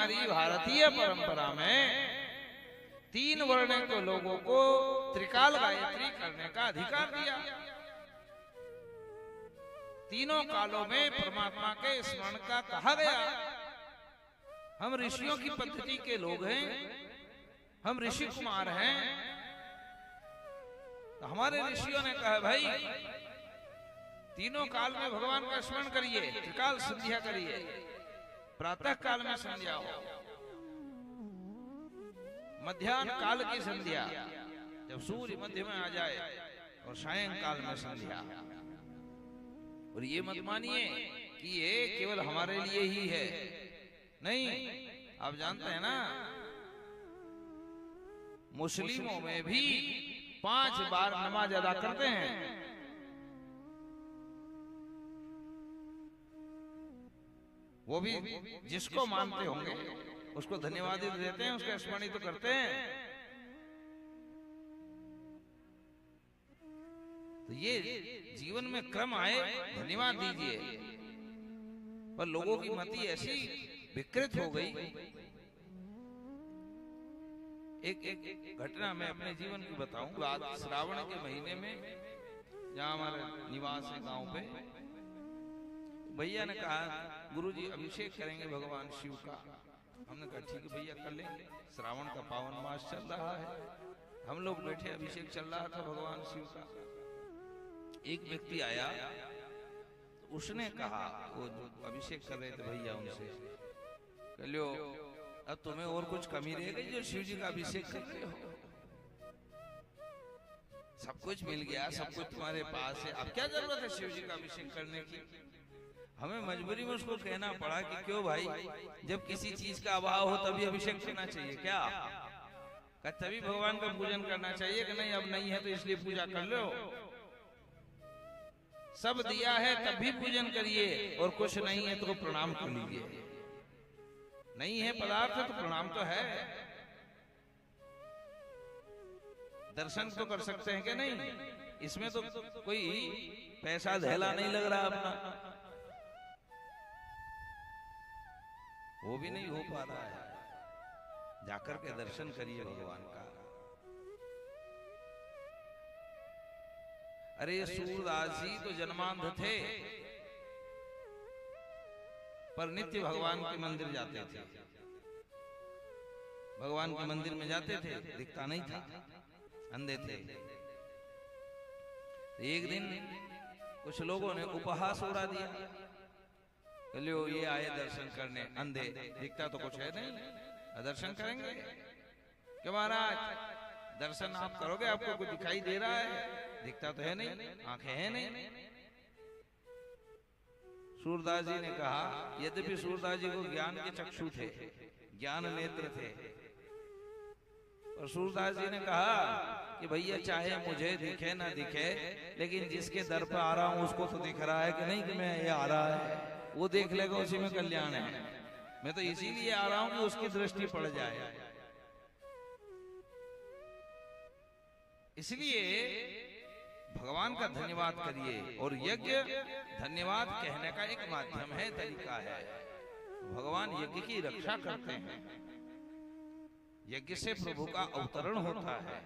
हमारी भारतीय परंपरा में 3 वर्ण के लोगों को त्रिकाल गायत्री करने का अधिकार दिया। तीनों कालों में परमात्मा के स्मरण का कहा गया। हम ऋषियों की पद्धति के लोग हैं, हम ऋषि कुमार हैं, तो हमारे ऋषियों ने कहा भाई तीनों काल में भगवान का स्मरण करिए, त्रिकाल संध्या करिए, प्रातः काल में संध्या हो, मध्याह्न काल की संध्या जब सूर्य मध्य में आ जाए, और सायंकाल में संध्या। और ये मत मानिए कि ये केवल हमारे लिए ही है, नहीं, आप जानते हैं ना मुस्लिमों में भी 5 बार नमाज अदा करते हैं। वो भी जिसको मानते होंगे उसको धन्यवाद देते हैं, उसका स्मरण तो करते हैं। तो ये जीवन में क्रम आए, धन्यवाद दीजिए। पर लोगों की मति ऐसी विकृत हो गई। एक घटना मैं अपने जीवन की बताऊं। बात श्रावण के महीने में, जहां हमारा निवास है गांव पे, भैया ने कहा गुरुजी अभिषेक करेंगे भगवान शिव का। हमने कहा ठीक है भैया कर लेंगे, श्रावण का पावन मास चल रहा है। हम लोग बैठे, अभिषेक चल रहा था भगवान शिव का। एक व्यक्ति आया, तो उसने कहा, वो जो अभिषेक कर रहे थे भैया उनसे, कह लो अब तुम्हें और कुछ कमी रह गई जो शिव जी का अभिषेक कर रहे हो? सब कुछ मिल गया, सब कुछ तुम्हारे पास है, अब क्या जरूरत है शिव जी का अभिषेक करने की? हमें मजबूरी में उसको कहना पड़ा कि क्यों भाई, जब किसी चीज का अभाव हो तभी अभिषेक करना चाहिए क्या? तभी भगवान का पूजन करना चाहिए कि नहीं अब नहीं है तो इसलिए पूजा कर लो। सब दिया है तब भी पूजन करिए, और कुछ नहीं है तो प्रणाम कर लीजिए। नहीं है पदार्थ तो प्रणाम तो है, दर्शन तो कर सकते हैं कि नहीं? इसमें तो कोई पैसा धैला नहीं लग रहा अपना, वो भी नहीं हो पा रहा है। जाकर के दर्शन करिए भगवान का। अरे सूरदास जी तो जन्मांध थे, पर नित्य भगवान के मंदिर जाते थे। भगवान के मंदिर में जाते थे, दिखता नहीं था, अंधे थे। एक दिन कुछ लोगों ने उपहास उड़ा दिया, लो ये आए दर्शन करने, अंधे, दिखता तो कुछ है नहीं, दर्शन करेंगे क्यों महाराज? दर्शन आप करोगे, आपको कुछ दिखाई दे रहा है? दिखता तो है नहीं, आंखें हैं नहीं। सूरदास जी ने कहा, यद्यपि सूरदास जी को ज्ञान के चक्षु थे, ज्ञान नेत्र थे, और सूरदास जी ने कहा कि भैया चाहे मुझे दिखे ना दिखे, लेकिन जिसके दर पर आ रहा हूं उसको तो दिख रहा है कि नहीं कि मैं ये आ रहा है, वो देख लेगा, उसी में कल्याण है। मैं तो इसीलिए आ रहा हूं कि उसकी दृष्टि पड़ जाए। इसलिए भगवान का धन्यवाद करिए, और यज्ञ धन्यवाद कहने का एक माध्यम है, तरीका है। भगवान यज्ञ की रक्षा करते हैं, यज्ञ से प्रभु का अवतरण होता है।